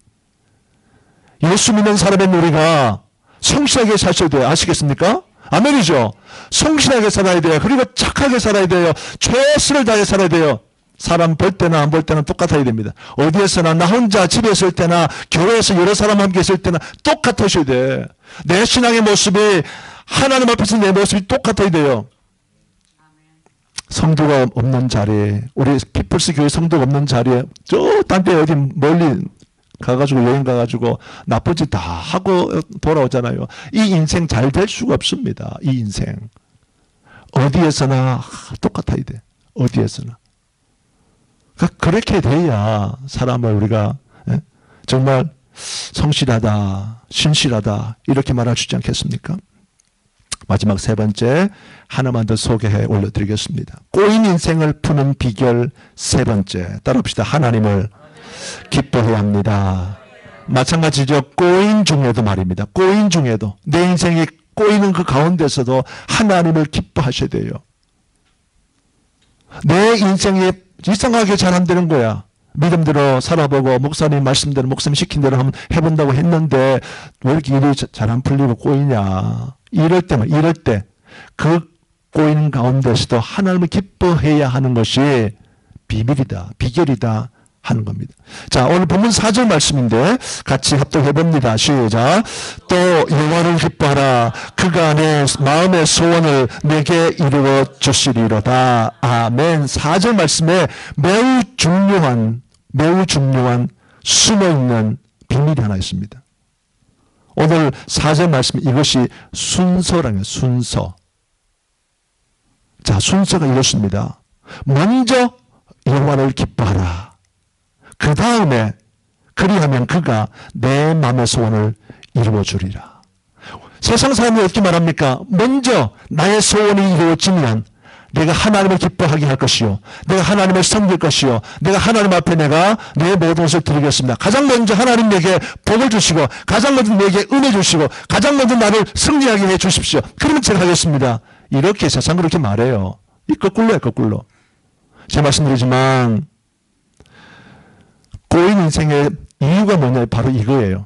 예수 믿는 사람인 우리가 성실하게 사셔야 돼요. 아시겠습니까? 아멘이죠. 성실하게 살아야 돼요. 그리고 착하게 살아야 돼요. 최선을 다해 살아야 돼요. 사람 볼 때나 안 볼 때나 똑같아야 됩니다. 어디에서나, 나 혼자 집에 있을 때나 교회에서 여러 사람 함께 있을 때나 똑같으셔야 돼. 내 신앙의 모습이 하나님 앞에서 내 모습이 똑같아야 돼요. 성도가 없는 자리에, 우리 피플스 교회 성도가 없는 자리에 저 딴 데 어디 멀리 가가지고 여행 가가지고 나쁜 짓 다 하고 돌아오잖아요. 이 인생 잘 될 수가 없습니다. 이 인생 어디에서나 똑같아야 돼. 어디에서나. 그렇게 돼야 사람을 우리가 정말 성실하다, 신실하다 이렇게 말할 수 있지 않겠습니까? 마지막 세 번째 하나만 더 소개해 올려드리겠습니다. 꼬인 인생을 푸는 비결 세 번째, 따라합시다. 하나님을 기뻐해야 합니다. 마찬가지죠. 꼬인 중에도 말입니다. 꼬인 중에도, 내 인생이 꼬이는 그 가운데서도 하나님을 기뻐하셔야 돼요. 내 인생이 이상하게 잘 안 되는 거야. 믿음대로 살아보고 목사님 말씀대로, 목사님 시킨 대로 한번 해본다고 했는데 왜 이렇게 일이 잘 안 풀리고 꼬이냐. 이럴 때 그 꼬이는 가운데서도 하나님을 기뻐해야 하는 것이 비밀이다, 비결이다 하는 겁니다. 자, 오늘 본문 4절 말씀인데 같이 합독해 봅니다. 시작. 또 여호와를 기뻐하라. 그가 내 마음의 소원을 내게 이루어 주시리로다. 아멘. 4절 말씀에 매우 중요한 숨어있는 비밀이 하나 있습니다. 오늘 4절 말씀, 이것이 순서라는 순서. 자, 순서가 이렇습니다. 먼저 여호와를 기뻐하라. 그 다음에 그리하면 그가 내 마음의 소원을 이루어 주리라. 세상 사람이 어떻게 말합니까? 먼저 나의 소원이 이루어지면 내가 하나님을 기뻐하게 할 것이요, 내가 하나님을 섬길 것이요, 내가 하나님 앞에 내가 내 모든 것을 드리겠습니다. 가장 먼저 하나님 내게 복을 주시고, 가장 먼저 내게 은혜 주시고, 가장 먼저 나를 승리하게 해 주십시오. 그러면 제가 하겠습니다. 이렇게 세상 그렇게 말해요. 이 거꾸로예요, 거꾸로. 제가 말씀드리지만 꼬인 인생의 이유가 뭐냐, 바로 이거예요.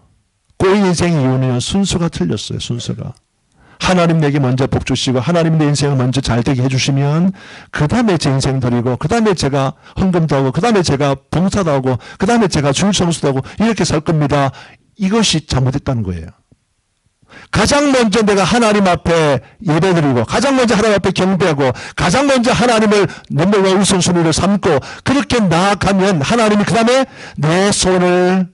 꼬인 인생의 이유는 순서가 틀렸어요. 순서가. 하나님 내게 먼저 복 주시고 하나님 내 인생을 먼저 잘 되게 해주시면 그 다음에 제 인생 드리고, 그 다음에 제가 헌금도 하고, 그 다음에 제가 봉사도 하고, 그 다음에 제가 주일 성수도 하고 이렇게 살 겁니다. 이것이 잘못됐다는 거예요. 가장 먼저 내가 하나님 앞에 예배드리고 가장 먼저 하나님 앞에 경배하고 가장 먼저 하나님을 넘버원 우선순위를 삼고 그렇게 나아가면 하나님이 그 다음에 내 소원을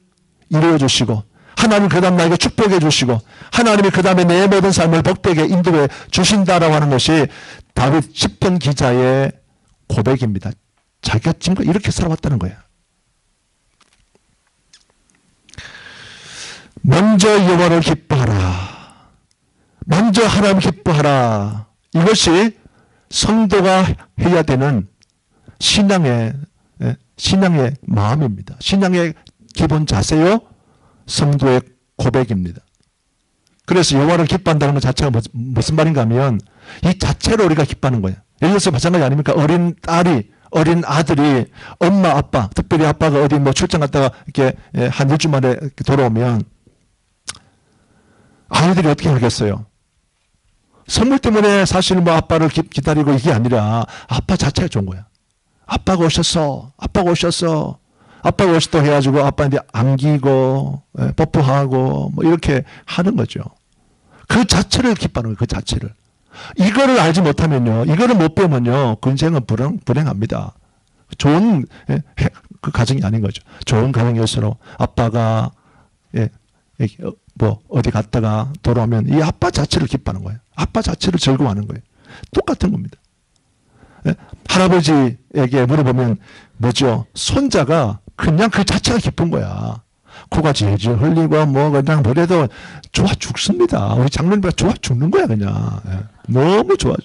이루어 주시고 하나님이 그 다음 나에게 축복해 주시고 하나님이 그 다음에 내 모든 삶을 복되게 인도해 주신다라고 하는 것이 다윗 시편 기자의 고백입니다. 자기가 지금 이렇게 살아왔다는 거야. 먼저 여호와를 기뻐하라. 먼저 하나님 기뻐하라. 이것이 성도가 해야 되는 신앙의 마음입니다. 신앙의 기본 자세요. 성도의 고백입니다. 그래서 여호와를 기뻐한다는 것 자체가 무슨 말인가 하면 이 자체로 우리가 기뻐하는 거예요. 예를 들어서 마찬가지 아닙니까? 어린 딸이 어린 아들이 엄마 아빠 특별히 아빠가 어디 뭐 출장 갔다가 이렇게 한 일주 만에 이렇게 돌아오면 아이들이 어떻게 하겠어요? 선물 때문에 사실 뭐 아빠를 기다리고 이게 아니라 아빠 자체가 좋은 거야. 아빠가 오셨어. 아빠가 오셨어. 아빠가 오셨다고 해가지고 아빠한테 안기고 뽀뽀하고 뭐 이렇게 하는 거죠. 그 자체를 기뻐하는 거예요. 그 자체를. 이거를 알지 못하면요. 이거를 못 배우면요. 그 인생은 불행합니다. 좋은 그 가정이 아닌 거죠. 좋은 가정일수록 아빠가 뭐 어디 갔다가 돌아오면 이 아빠 자체를 기뻐하는 거예요. 아빠 자체를 즐거워하는 거예요. 똑같은 겁니다. 할아버지에게 물어보면 뭐죠? 손자가 그냥 그 자체가 기쁜 거야. 코가 질질 흘리고 뭐 그냥 뭐래도 좋아 죽습니다. 우리 장로님가 좋아 죽는 거야 그냥. 너무 좋아.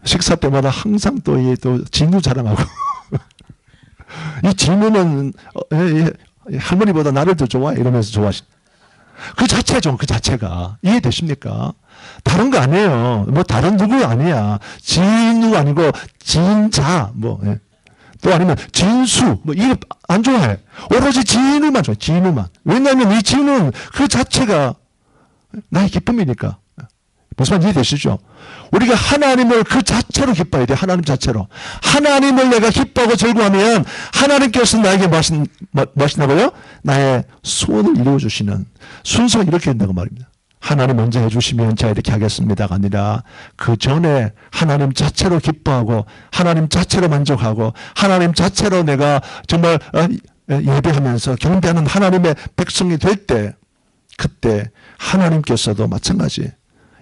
식사 때마다 항상 또 진우 자랑하고 이 진우는 할머니보다 나를 더 좋아해 이러면서 좋아하시. 그 자체죠. 그 자체가. 이해되십니까? 다른 거 아니에요. 뭐 다른 누구 아니야. 진우 아니고 진자 뭐 또 아니면 진수 뭐 이거 안 좋아해. 오로지 진우만 좋아해. 진우만. 왜냐하면 이 진우는 그 자체가 나의 기쁨이니까. 무슨 말인지 이해되시죠? 우리가 하나님을 그 자체로 기뻐해야 돼. 하나님 자체로. 하나님을 내가 기뻐하고 즐거워하면 하나님께서 나에게 무엇이냐고요? 나의 소원을 이루어주시는 순서가 이렇게 된다고 말입니다. 하나님 먼저 해주시면 제가 이렇게 하겠습니다가 아니라 그 전에 하나님 자체로 기뻐하고 하나님 자체로 만족하고 하나님 자체로 내가 정말 예배하면서 경배하는 하나님의 백성이 될 때 그때 하나님께서도 마찬가지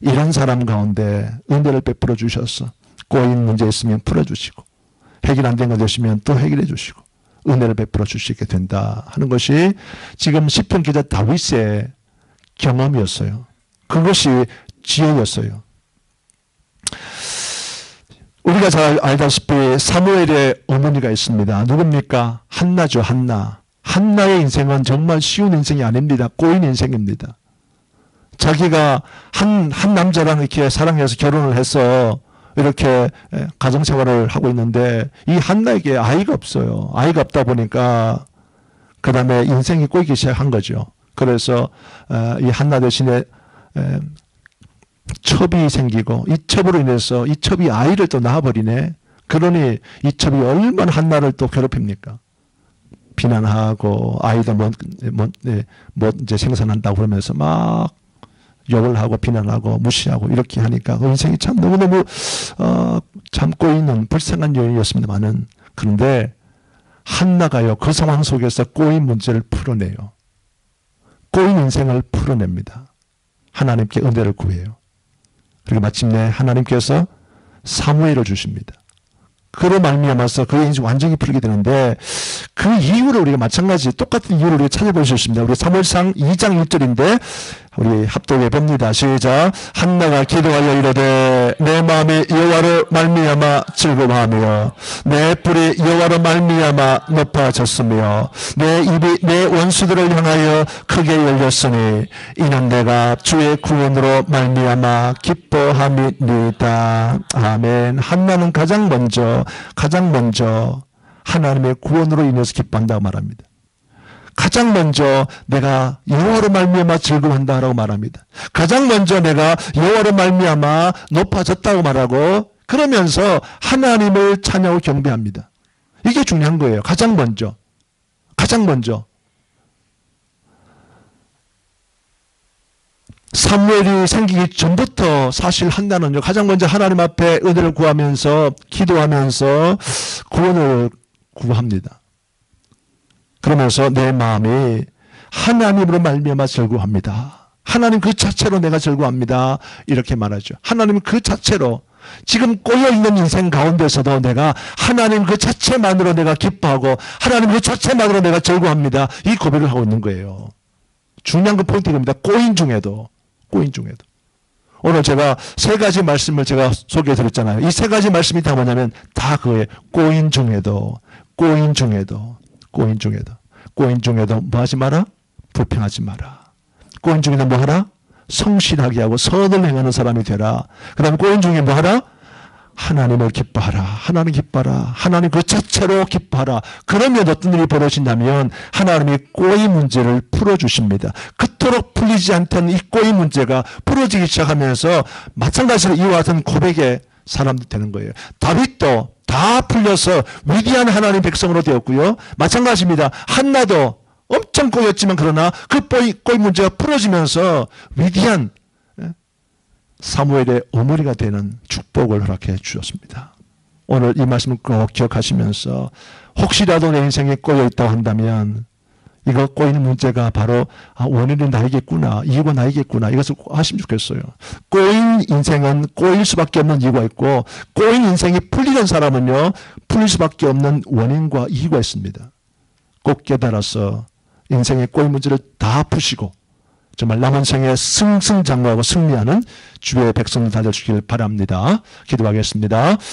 이런 사람 가운데 은혜를 베풀어 주셔서 꼬인 문제 있으면 풀어주시고 해결 안 된 거 되시면 또 해결해 주시고 은혜를 베풀어 주시게 된다 하는 것이 지금 시편 기자 다윗의 경험이었어요. 그것이 지혜였어요. 우리가 잘 알다시피 사무엘의 어머니가 있습니다. 누굽니까? 한나죠. 한나. 한나의 인생은 정말 쉬운 인생이 아닙니다. 꼬인 인생입니다. 자기가 한 남자랑 이렇게 사랑해서 결혼을 해서 이렇게 가정생활을 하고 있는데 이 한나에게 아이가 없어요. 아이가 없다 보니까 그 다음에 인생이 꼬이기 시작한 거죠. 그래서 이 한나 대신에 첩이 생기고 이 첩으로 인해서 이 첩이 아이를 또 낳아버리네. 그러니 이 첩이 얼마나 한나를 또 괴롭힙니까? 비난하고 아이도 이제 생산한다고 그러면서 막 욕을 하고 비난하고 무시하고 이렇게 하니까 그 인생이 참 너무너무 참고 있는 불쌍한 여인이었습니다만은 그런데 한나가요 그 상황 속에서 꼬인 문제를 풀어내요. 꼬인 인생을 풀어냅니다. 하나님께 은혜를 구해요. 그리고 마침내 하나님께서 사무엘을 주십니다. 그로 말미암아서 그의 인생 완전히 풀리게 되는데 그 이유를 우리가 마찬가지 똑같은 이유를 우리가 찾아볼 수 있습니다. 우리 사무엘상 2장 1절인데 우리 합독해 봅니다. 시작. 한나가 기도하여 이르되 내 마음이 여호와로 말미암아 즐거워하며 내 뿔이 여호와로 말미암아 높아졌으며 내 입이 내 원수들을 향하여 크게 열렸으니 이는 내가 주의 구원으로 말미암아 기뻐함이니이다. 아멘. 한나는 가장 먼저 하나님의 구원으로 인해서 기뻐한다고 말합니다. 가장 먼저 내가 여호와로 말미암아 즐거워한다라고 말합니다. 가장 먼저 내가 여호와로 말미암아 높아졌다고 말하고 그러면서 하나님을 찬양하고 경배합니다. 이게 중요한 거예요. 가장 먼저. 사무엘이 생기기 전부터 사실 한나는요, 가장 먼저 하나님 앞에 은혜를 구하면서 기도하면서 구원을 구합니다. 그러면서 내 마음이 하나님으로 말미암아 절구합니다. 하나님 그 자체로 내가 절구합니다. 이렇게 말하죠. 하나님 그 자체로 지금 꼬여있는 인생 가운데서도 내가 하나님 그 자체만으로 내가 기뻐하고 하나님 그 자체만으로 내가 절구합니다. 이 고백을 하고 있는 거예요. 중요한 그 포인트가 입니다. 꼬인 중에도. 오늘 제가 세 가지 말씀을 제가 소개해 드렸잖아요. 이 세 가지 말씀이 다 뭐냐면 다 그거예요. 꼬인 중에도 뭐 하지 마라? 불평하지 마라. 꼬인 중에도 뭐 하라? 성실하게 하고 선을 행하는 사람이 되라. 그 다음에 꼬인 중에 뭐 하라? 하나님을 기뻐하라. 하나님 그 자체로 기뻐하라. 그러면 어떤 일이 벌어진다면 하나님이 꼬이 문제를 풀어주십니다. 그토록 풀리지 않던 이 꼬이 문제가 풀어지기 시작하면서 마찬가지로 이와 같은 고백의 사람도 되는 거예요. 다윗도 다 풀려서 위대한 하나님 백성으로 되었고요. 마찬가지입니다. 한나도 엄청 꼬였지만 그러나 그 꼬이 문제가 풀어지면서 위대한 사무엘의 어머니가 되는 축복을 허락해 주셨습니다. 오늘 이 말씀을 꼭 기억하시면서 혹시라도 내 인생에 꼬여 있다고 한다면 이거 꼬이는 문제가 바로 원인은 나이겠구나, 이유가 나이겠구나, 이것을 꼭 하시면 좋겠어요. 꼬인 인생은 꼬일 수밖에 없는 이유가 있고 꼬인 인생이 풀리는 사람은요 풀릴 수밖에 없는 원인과 이유가 있습니다. 꼭 깨달아서 인생의 꼬인 문제를 다 푸시고 정말 남은 생에 승승장구하고 승리하는 주의 백성들 되시길 바랍니다. 기도하겠습니다.